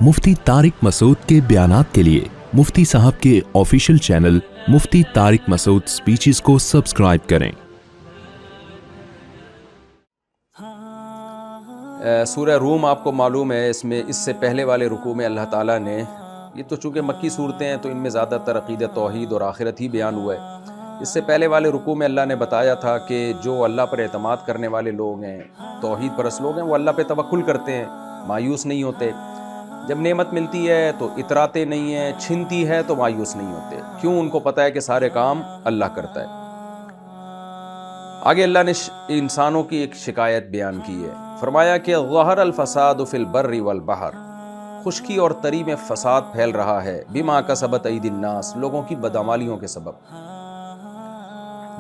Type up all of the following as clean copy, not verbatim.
मुफ्ती तारिक मसूद के बयानात के लिए मुफ्ती साहब के ऑफिशियल चैनल मुफ्ती तारिक मसूद स्पीचेस को सब्सक्राइब करें। सूरह रूम आपको मालूम है, इसमें इससे पहले वाले रुकू में अल्लाह ताला ने, ये तो चूँकि मक्की सूरतें हैं तो इनमें ज़्यादातर अक़ीदत तौहीद और आखिरत ही बयान हुआ है। इससे पहले वाले रुकू में अल्लाह ने बताया था कि जो अल्लाह पर एतमाद करने वाले लोग हैं, तौहीद परस्त लोग हैं, वो अल्लाह पे तवक्कुल करते हैं, मायूस नहीं होते। जब नेमत मिलती है तो इतराते नहीं हैं, छिनती है तो मायूस नहीं होते। क्यों? उनको पता है कि सारे काम अल्लाह करता है। आगे अल्लाह ने इंसानों की एक शिकायत बयान की है। फरमाया कि ज़हर अल फसाद फिल बर्रि वल बहर, खुश्की और तरी में फसाद फैल रहा है, बिमा कसबत ऐदिन नास, लोगों की बदअमालियों के सबब।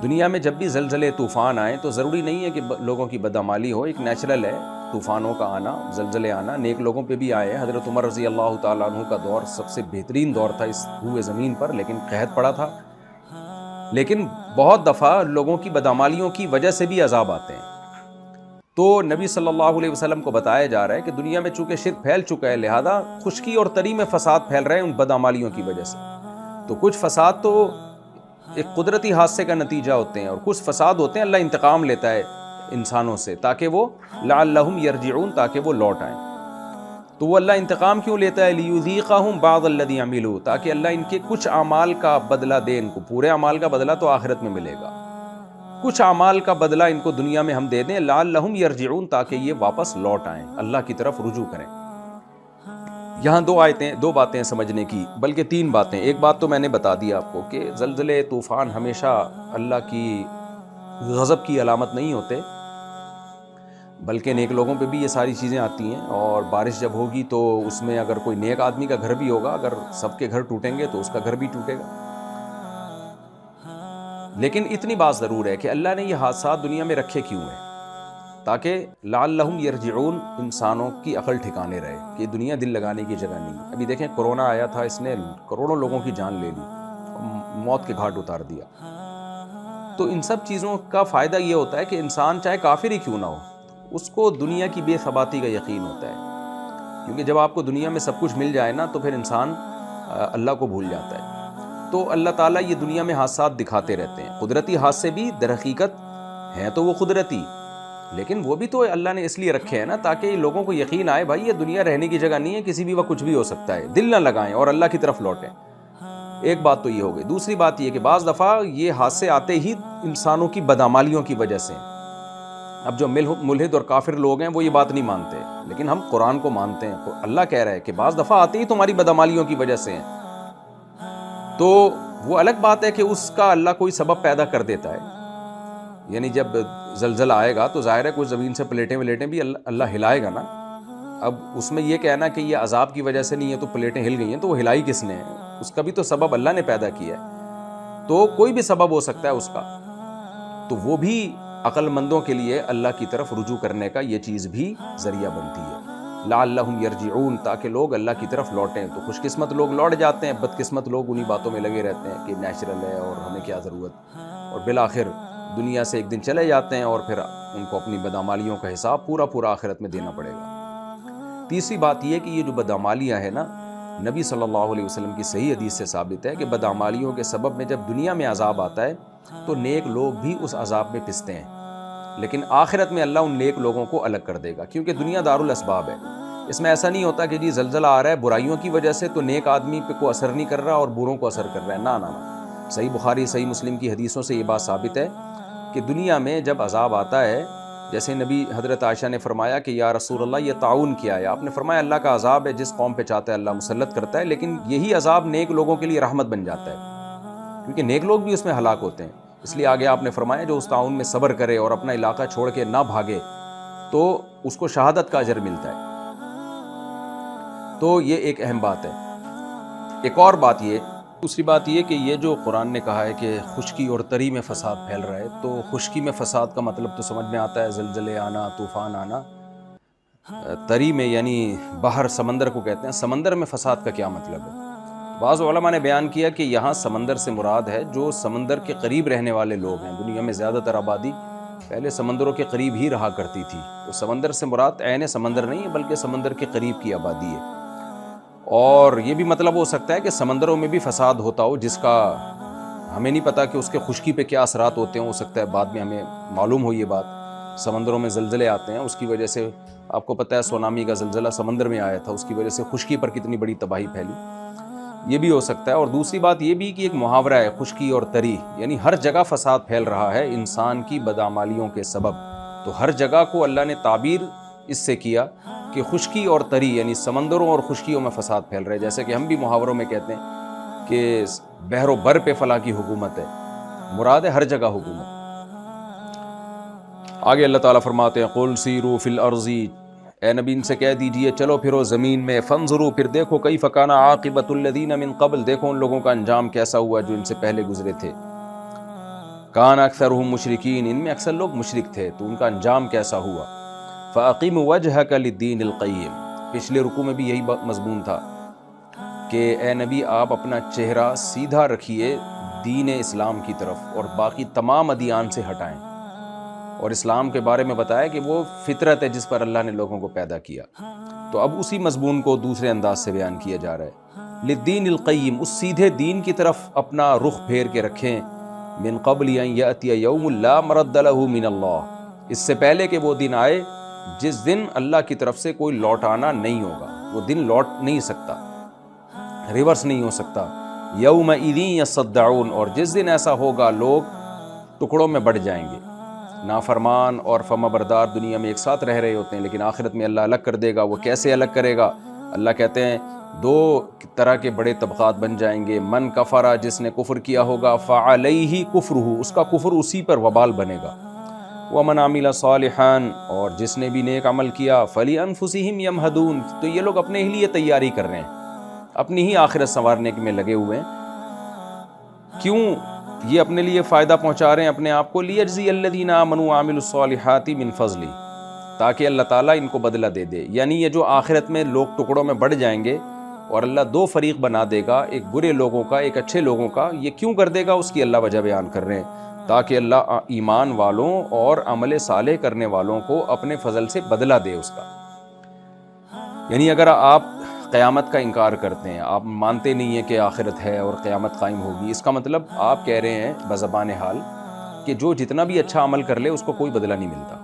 दुनिया में जब भी ज़लज़ले तूफ़ान आए तो ज़रूरी नहीं है कि लोगों की बदअमाली हो, एक नेचुरल है तूफ़ानों का आना, ज़लज़ले आना। नेक लोगों पे भी आए हैं। हज़रत उमर रज़ी अल्लाह ताला अन्हु का दौर सबसे बेहतरीन दौर था इस हुए ज़मीन पर, लेकिन कहत पड़ा था। लेकिन बहुत दफ़ा लोगों की बदअमालियों की वजह से भी अजाब आते हैं। तो नबी सल्लल्लाहु अलैहि वसल्लम को बताया जा रहा है कि दुनिया में चूँकि शिर्क फैल चुका है, लिहाजा खुश्की और तरी में फसाद फैल रहे हैं उन बदअमालियों की वजह से। तो कुछ फसाद तो एक कुदरती हादसे का नतीजा होते हैं, और कुछ फसाद होते हैं अल्लाह इंतकाम लेता है इंसानों से, ताकि वो लअल्लहुम यरजिऊन, ताकि वो लौट आएँ। तो वो अल्लाह इंतकाम क्यों लेता है? लियुज़ीक़हुम बाज़ल्लज़ी अमिलू, ताकि अल्लाह इनके कुछ अमाल का बदला दे इनको। पूरे अमाल का बदला तो आखिरत में मिलेगा, कुछ अमाल का बदला इनको दुनिया में हम दे दें, लअल्लहुम यरजिऊन, ताकि ये वापस लौट आएँ, अल्लाह की तरफ रुजू करें। यहाँ दो बातें समझने की, बल्कि तीन बातें। एक बात तो मैंने बता दी आपको कि ज़लज़ले तूफ़ान हमेशा अल्लाह की गज़ब की अलामत नहीं होते, बल्कि नेक लोगों पे भी ये सारी चीज़ें आती हैं। और बारिश जब होगी तो उसमें अगर कोई नेक आदमी का घर भी होगा, अगर सबके घर टूटेंगे तो उसका घर भी टूटेगा। लेकिन इतनी बात ज़रूर है कि अल्लाह ने ये हादसा दुनिया में रखे क्यों है? ताकि लअल्लहुम यरजिऊन, इंसानों की अकल ठिकाने रहे कि दुनिया दिल लगाने की जगह नहीं है। अभी देखें, कोरोना आया था, इसने करोड़ों लोगों की जान ले ली, मौत के घाट उतार दिया। तो इन सब चीज़ों का फ़ायदा ये होता है कि इंसान चाहे काफिर ही क्यों ना हो, उसको दुनिया की बेसबाती का यकीन होता है। क्योंकि जब आपको दुनिया में सब कुछ मिल जाए ना, तो फिर इंसान अल्लाह को भूल जाता है। तो अल्लाह ताला ये दुनिया में हादसात दिखाते रहते हैं। कुदरती हादसे भी दरहकीकत हैं तो वो कुदरती, लेकिन वो भी तो अल्लाह ने इसलिए रखे हैं ना, ताकि लोगों को यकीन आए, भाई ये दुनिया रहने की जगह नहीं है, किसी भी वक्त कुछ भी हो सकता है। दिल ना लगाएं और अल्लाह की तरफ लौटें। एक बात तो ये हो गई। दूसरी बात ये कि बाज़ दफ़ा ये हादसे आते ही इंसानों की बदअमालियों की वजह से। अब जो मुल्हिद और काफिर लोग हैं वो ये बात नहीं मानते, लेकिन हम कुरान को मानते हैं। तो अल्लाह कह रहा है कि बाज़ दफ़ा आते ही तुम्हारी बदअमालियों की वजह से हैं। तो वो अलग बात है कि उसका अल्लाह कोई सबब पैदा कर देता है। यानी जब ज़लज़ला आएगा तो ज़ाहिर है कुछ ज़मीन से प्लेटें भी अल्लाह हिलाएगा ना। अब उसमें ये कहना कि ये अजाब की वजह से नहीं है तो प्लेटें हिल गई हैं, तो वो हिलाई किसने है? उसका भी तो सबब अल्लाह ने पैदा किया है। तो कोई भी सबब हो सकता है उसका, तो वो भी अक्लमंदों के लिए अल्लाह की तरफ रुजू करने का ये चीज़ भी ज़रिया बनती है। लअल्लहुम यरजिऊन, ताकि लोग अल्लाह की तरफ लौटें। तो खुशकिस्मत लोग लौट जाते हैं, बदकिस्मत लोग उन्हीं बातों में लगे रहते हैं कि नेचुरल है और हमें क्या ज़रूरत, और बिलाखिर दुनिया से एक दिन चले जाते हैं और फिर उनको अपनी बदअमालियों का हिसाब पूरा आखिरत में देना पड़ेगा। तीसरी बात यह कि ये जो बदअमालियाँ हैं ना, नबी सल्लल्लाहु अलैहि वसल्लम की सही हदीस से साबित है कि बदअमालियों के सबब में जब दुनिया में अजाब आता है तो नेक लोग भी उस अजाब में पिसते हैं, लेकिन आखिरत में अल्लाह उन नेक लोगों को अलग कर देगा, क्योंकि दुनिया दारुल असबाब है। इसमें ऐसा नहीं होता कि जी ज़लज़ला आ रहा है बुराइयों की वजह से तो नेक आदमी पे को असर नहीं कर रहा और बुरों को असर कर रहा है। ना। सही बुखारी सही मुस्लिम की हदीसों से ये बात साबित है कि दुनिया में जब अजाब आता है, जैसे नबी हज़रत आयशा ने फरमाया कि या रसूल अल्लाह ये ताउन क्या है? आपने फरमाया अल्लाह का अजाब है, जिस कौम पे चाहता है अल्लाह मुसल्लत करता है, लेकिन यही अजाब नेक लोगों के लिए रहमत बन जाता है, क्योंकि नेक लोग भी उसमें हलाक होते हैं। इसलिए आगे आपने फरमाया जो उस ताउन में सब्र करे और अपना इलाका छोड़ के ना भागे तो उसको शहादत का अजर मिलता है। तो ये एक अहम बात है। एक और बात ये, दूसरी बात ये कि ये जो कुरान ने कहा है कि खुश्की और तरी में फसाद फैल रहा है, तो खुश्की में फसाद का मतलब तो समझ में आता है ज़लज़ले आना, तूफ़ान आना। तरी में यानी बाहर समंदर को कहते हैं। समंदर में फसाद का क्या मतलब है? बाज़ उलमा ने बयान किया कि यहाँ समंदर से मुराद है जो समंदर के करीब रहने वाले लोग हैं। दुनिया में ज़्यादातर आबादी पहले समंदरों के करीब ही रहा करती थी, तो समंदर से मुराद ऐन समंदर नहीं है, बल्कि समंदर के करीब की आबादी है। اور یہ بھی مطلب ہو سکتا ہے کہ سمندروں میں بھی فساد ہوتا ہو جس کا ہمیں نہیں پتہ کہ اس کے خشکی پہ کیا اثرات ہوتے ہیں، ہو سکتا ہے بعد میں ہمیں معلوم ہو یہ بات. سمندروں میں زلزلے آتے ہیں، اس کی وجہ سے آپ کو پتہ ہے سونامی کا زلزلہ سمندر میں آیا تھا، اس کی وجہ سے خشکی پر کتنی بڑی تباہی پھیلی. یہ بھی ہو سکتا ہے. اور دوسری بات یہ بھی کہ ایک محاورہ ہے خشکی اور تری، یعنی ہر جگہ فساد پھیل رہا ہے انسان کی بدعمالیوں کے سبب. تو ہر جگہ کو اللہ نے تعبیر اس سے کیا کہ خشکی اور تری، یعنی سمندروں اور خشکیوں میں فساد پھیل رہے. جیسے کہ ہم بھی محاوروں میں کہتے ہیں کہ بحر و بر پہ فلاں کی حکومت ہے، مراد ہے ہر جگہ حکومت. آگے اللہ تعالیٰ فرماتے ہیں قُلْ سِیرُوا فِی الْأَرْضِ، اے نبی ان سے کہہ دیجئے چلو پھرو زمین میں، فانظروا پھر دیکھو کیف کان عاقبۃ الذین من قبل، دیکھو ان لوگوں کا انجام کیسا ہوا جو ان سے پہلے گزرے تھے. کان اکثرهم مشرکین، ان میں اکثر لوگ مشرک تھے تو ان کا انجام کیسا ہوا. فاقم وجہک للدین القیم، پچھلے رکوع میں بھی یہی مضمون تھا کہ اے نبی آپ اپنا چہرہ سیدھا رکھیے دین اسلام کی طرف اور باقی تمام ادیان سے ہٹائیں. اور اسلام کے بارے میں بتایا کہ وہ فطرت ہے جس پر اللہ نے لوگوں کو پیدا کیا. تو اب اسی مضمون کو دوسرے انداز سے بیان کیا جا رہا ہے. للدین القیم، اس سیدھے دین کی طرف اپنا رخ پھیر کے رکھیں. من قبل ان یأتی یوم لا مرد لہ من اللہ، اس سے پہلے کہ وہ دن آئے جس دن اللہ کی طرف سے کوئی لوٹانا نہیں ہوگا. وہ دن لوٹ نہیں سکتا، ریورس نہیں ہو سکتا. یومئذ یصدعون، اور جس دن ایسا ہوگا لوگ ٹکڑوں میں بٹ جائیں گے. نافرمان اور فرما بردار دنیا میں ایک ساتھ رہ رہے ہوتے ہیں، لیکن آخرت میں اللہ الگ کر دے گا. وہ کیسے الگ کرے گا؟ اللہ کہتے ہیں دو طرح کے بڑے طبقات بن جائیں گے. من کفر، جس نے کفر کیا ہوگا، فعلیہ کفرہ، اس کا کفر اسی پر وبال بنے گا. ومن عمل صالحا، اور جس نے بھی نیک عمل کیا، فلانفسہم یمہدون، تو یہ لوگ اپنے ہی لیے تیاری کر رہے ہیں، اپنی ہی آخرت سنوارنے میں لگے ہوئے ہیں. کیوں یہ اپنے لیے فائدہ پہنچا رہے ہیں اپنے آپ کو؟ لیجزی الذین آمنوا وعملوا الصالحات من فضلہ، تاکہ اللہ تعالیٰ ان کو بدلہ دے دے. یعنی یہ جو آخرت میں لوگ ٹکڑوں میں بڑھ جائیں گے اور اللہ دو فریق بنا دے گا، ایک برے لوگوں کا ایک اچھے لوگوں کا، یہ کیوں کر دے گا اس کی اللہ وجہ بیان کر رہے ہیں، تاکہ اللہ ایمان والوں اور عمل صالح کرنے والوں کو اپنے فضل سے بدلہ دے اس کا. یعنی اگر آپ قیامت کا انکار کرتے ہیں، آپ مانتے نہیں ہیں کہ آخرت ہے اور قیامت قائم ہوگی، اس کا مطلب آپ کہہ رہے ہیں بزبان حال کہ جو جتنا بھی اچھا عمل کر لے اس کو کوئی بدلہ نہیں ملتا.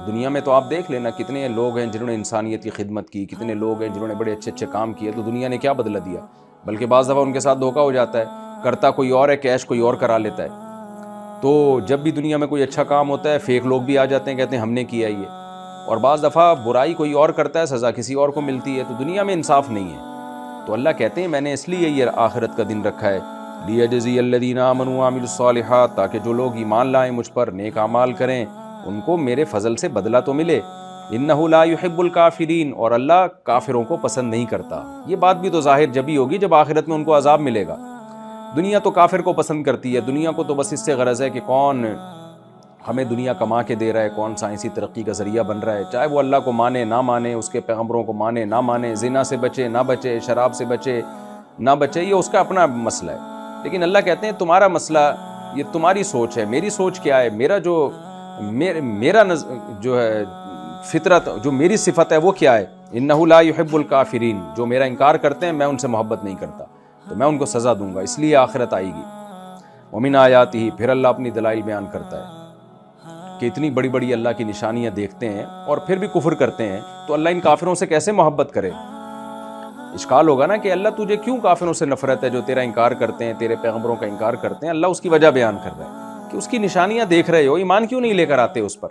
دنیا میں تو آپ دیکھ لینا کتنے لوگ ہیں جنہوں نے انسانیت کی خدمت کی، کتنے لوگ ہیں جنہوں نے بڑے اچھے اچھے کام کیے، تو دنیا نے کیا بدلہ دیا؟ بلکہ بعض دفعہ ان کے ساتھ دھوکہ ہو جاتا ہے، کرتا کوئی اور ہے، کیش کوئی اور کرا لیتا ہے. تو جب بھی دنیا میں کوئی اچھا کام ہوتا ہے فیک لوگ بھی آ جاتے ہیں، کہتے ہیں ہم نے کیا یہ. اور بعض دفعہ برائی کوئی اور کرتا ہے، سزا کسی اور کو ملتی ہے. تو دنیا میں انصاف نہیں ہے. تو اللہ کہتے ہیں میں نے اس لیے یہ آخرت کا دن رکھا ہے، لیجزی الذین آمنوا وعملوا الصالحات، تاکہ جو لوگ ایمان لائیں مجھ پر، نیک اعمال کریں، ان کو میرے فضل سے بدلہ تو ملے. انہ لا یحب الکافرین، اور اللہ کافروں کو پسند نہیں کرتا. یہ بات بھی تو ظاہر جبھی ہوگی جب آخرت میں ان کو عذاب ملے گا. دنیا تو کافر کو پسند کرتی ہے، دنیا کو تو بس اس سے غرض ہے کہ کون ہمیں دنیا کما کے دے رہا ہے، کون سائنسی ترقی کا ذریعہ بن رہا ہے، چاہے وہ اللہ کو مانے نہ مانے، اس کے پیغمبروں کو مانے نہ مانے، زنا سے بچے نہ بچے، شراب سے بچے نہ بچے، یہ اس کا اپنا مسئلہ ہے. لیکن اللہ کہتے ہیں تمہارا مسئلہ یہ تمہاری سوچ ہے، میری سوچ کیا ہے، میرا جو ہے فطرت، جو میری صفت ہے وہ کیا ہے. انہ لا یحب الکافرین، جو میرا انکار کرتے ہیں میں ان سے محبت نہیں کرتا، تو میں ان کو سزا دوں گا، اس لیے آخرت آئے گی. ومن آیاتہ، پھر اللہ اپنی دلائل بیان کرتا ہے کہ اتنی بڑی بڑی اللہ کی نشانیاں دیکھتے ہیں اور پھر بھی کفر کرتے ہیں، تو اللہ ان کافروں سے کیسے محبت کرے؟ اشکال ہوگا نا کہ اللہ تجھے کیوں کافروں سے نفرت ہے جو تیرا انکار کرتے ہیں، تیرے پیغمبروں کا انکار کرتے ہیں. اللہ اس کی وجہ بیان کر رہا ہے کہ اس کی نشانیاں دیکھ رہے ہو، ایمان کیوں نہیں لے کر آتے اس پر؟